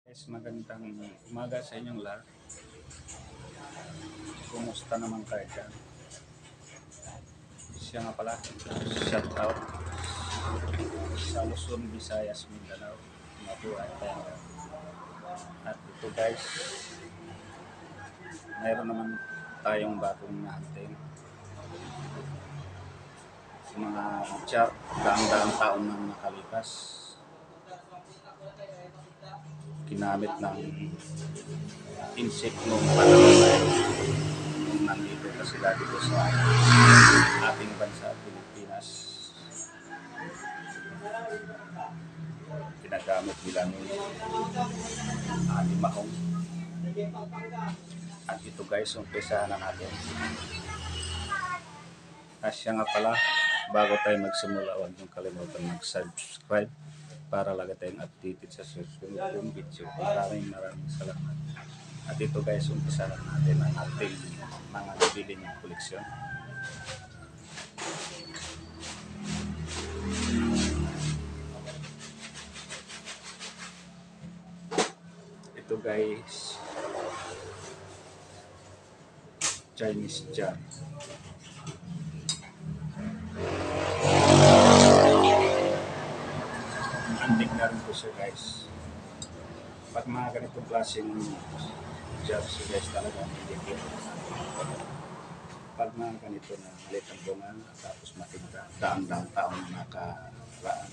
Guys, magandang umaga sa inyong lahat. Kumusta naman kayo dyan? Siya nga pala, shout out sa Luzon, Visayas, Mindanao. Mabuhay tayo. At ito guys, mayroon naman tayong bagong nahanting. Mga chat, daang-daang taon nang nakalipas. Ginamit ng insect nung panahon na yun. Nung nandito pa sila dito sa ating bansa, Pilipinas. Ginagamit nila ng limahong. At ito guys, umpisa na natin. Asya nga pala, bago tayo magsimula, huwag niyong kalimutan mag-subscribe para lagi tayong updated sa susunod kong video. Maraming salamat. At ito guys, umpisa na natin ang ating mga nabili ng koleksyon. Ito guys, Chinese jar. Antik na rin po siya guys. Pag mga ganitong klaseng jars guys, talaga hindi. Pag mga ganito na malit ang bunga tapos matinda, daang-daang taong nakaraan,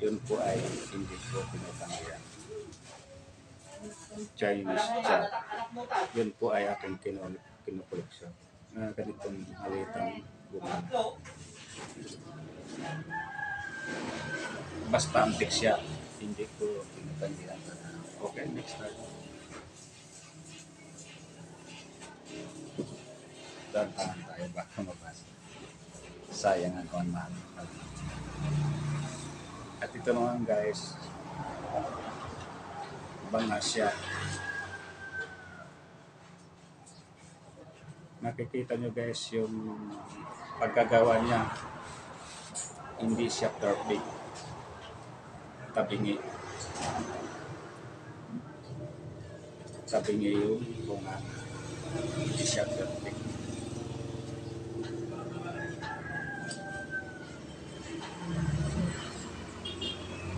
yun po ay hindi po pinatanggihan. Chinese jar. Yun po ay aking kinukoleksyon. Mga ganitong malitang bunga. Basta antik siya, hindi ko pinatanggihan. Okay, next time. Dantahan tayo baka mabasa. Sayang ako ang mahal. At ito naman guys, banga siya. Nakikita nyo guys yung pagkagawa niya, hindi siya perfect. Tabingi yung bunga, hindi siya perfect.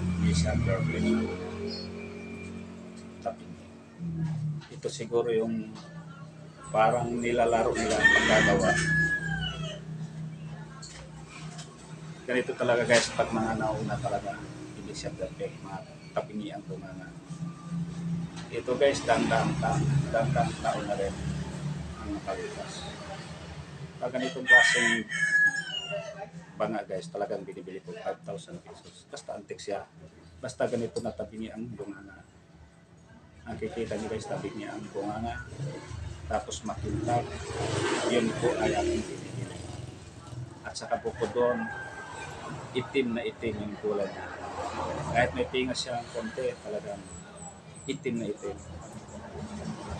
Hindi siya perfect. Tabingi. Ito siguro yung parang nilalaro nila ang pagkagawa. Ganito talaga guys, pag mga nauna talaga, hindi siya perfect, mga tabingi ang bunga. Ito guys, dandang taon na rin ang nakalipas. Pag ganitong klaseng banga guys, talagang binibili ko 5,000 pesos. Basta antik siya. Basta ganito na tabingi ang bunganga. Ang kikita niyo guys, tabingi ang bunganga. Tapos makintab. Yun po ay aking binibili. At saka bukod doon, itim na itim yung kulay niya. Kahit may pingas siya ang konti, talagang itim na itim.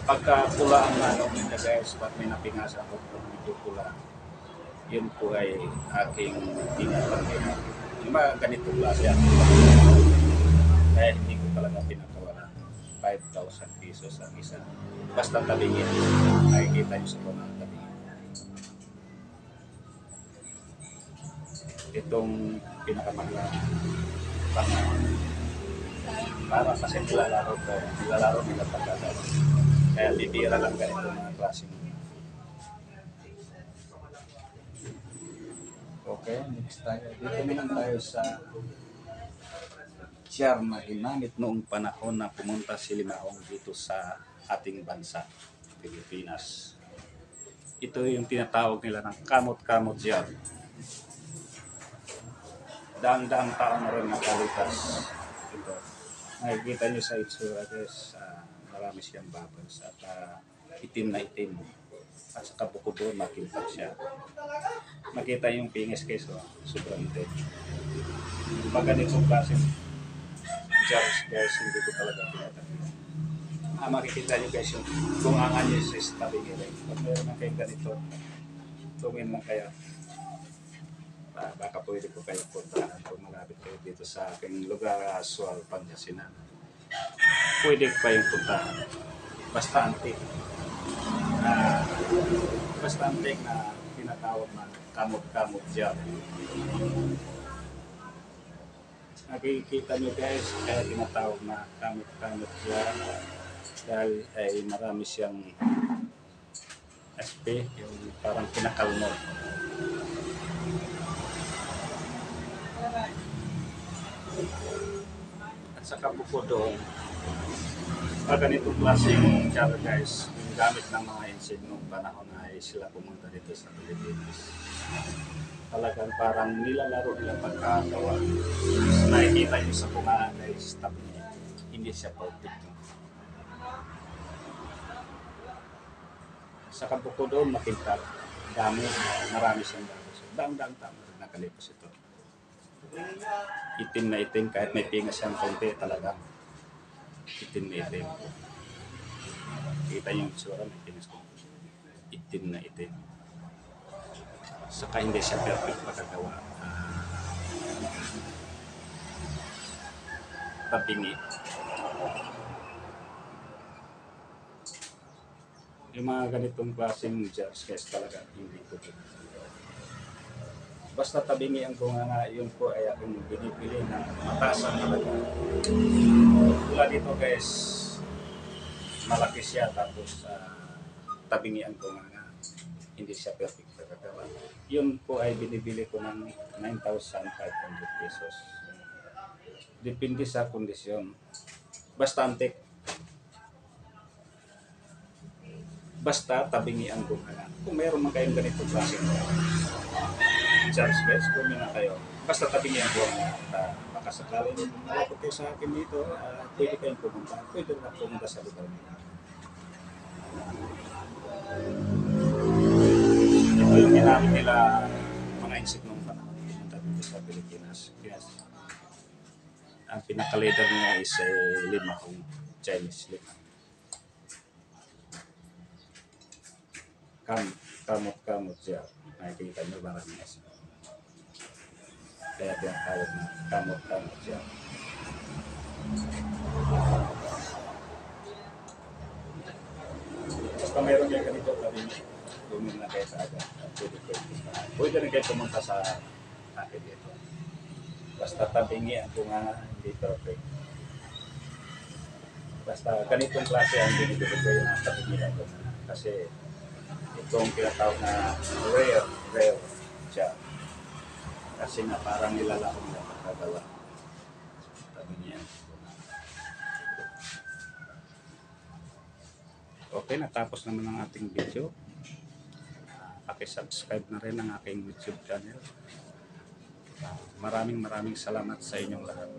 Pagka pula ang manok niya guys, pag may napingasan ako kung medyo pula, yun po ay aking pinapanggihan. Yung mga ganito klase yan. Kaya hindi ko talaga pinakawalan. 5,000 pesos ang isa. Basta tabingin. Nakikita nyo sa mga tabingin. Itong pinakamahal para kasi nilalaro nila pagkagawa. Kaya bibira lang ganito mga klaseng. Okay, next tayo. Dito naman tayo sa jar na ginamit noong panahon na pumunta si Limahong dito sa ating bansa, Pilipinas. Ito yung tinatawag nila ng kamot-kamot jar. Daang-daang taon na rin nakalipas. Ito. Nakikita nyo sa itsura guys, marami siyang bubbles at itim na itim. At saka bukod doon, makintab siya. Makita yung pingis guys, sobrang itim. Pag ganitong klaseng jars guys, hindi ko talaga pinatanggihan. Makikita nyo guys yung bungangan nyo sa tabi nila. Pag meron na kayong ganito, tumingin lang kayo. Baka pwede ko kayo puntahan kung malapit kayo dito sa aking lugar, Sual, Pangasinan. pwede pa yung puntahan. Basta antik. Uh, basta antik na tinatawag na kamot-kamot gel. Nakikita nyo guys, kaya tinatawag na kamot-kamot gel dahil ay marami siyang SP, yung parang pinakalmo. At saka bukod doon, pag ganitong klaseng gel guys, yung gamit ng mga ensign nung panahon na ay sila pumunta dito sa Pilipinas. Talagang parang nilalaro nila pagkagawa. Nakikita nyo sa kumahan guys, tabi niya, hindi siya perfect. Sa kabukod doon, makita, dami, marami siyang dami. So, daang-daang tama rin nakalipos ito. Itim na itim, kahit may pinga siyang konti talagang itim na itim. Kita yung tsura, may pingas ko. Itim na itim. Saka hindi siya perfect pagkagawa. Tabingi. Yung mga ganitong klaseng jars guys talaga hindi ko. Basta tabingi ang nga yun po ay akong binibili na matasan talaga. Tulad dito guys, malaki siya tapos tabingian ko nga hindi siya perfect pagkagawa. Yun po ay binibili ko ng 9,500 pesos. Depende sa kondisyon. Basta antik. Basta tabingian ko nga. Kung mayroon man kayong ganito klase jars guys, kung na kayo. Basta tabingian ko nga. Baka sakaling malapot kayo sa akin dito, pwede kayong pumunta. Pwede na pumunta sa lugar nila. Ito yung ginamit nila mga insik nung panahon pumunta dito sa Pilipinas. Yes. Ang pinaka-leader niya is limahong Chinese limahong. Kamot-kamot siya. Nakikita nyo marami na siya. Kaya tinatawag na kamot-kamot siya. Basta mayroon kayo ganito kami, bumili na kayo sa agad. Pwede rin kayo pumunta sa akin dito. Basta tabingi ako nga hindi perfect. Basta ganitong klase ang binibili ko yung tabingi ako. Kasi itong tinatawag na rare siya. Kasi nga parang nilalako nila pagkagawa. Tabingi yan. Okay, natapos naman ang ating video. Paki-subscribe na rin ang aking YouTube channel. Maraming salamat sa inyong lahat.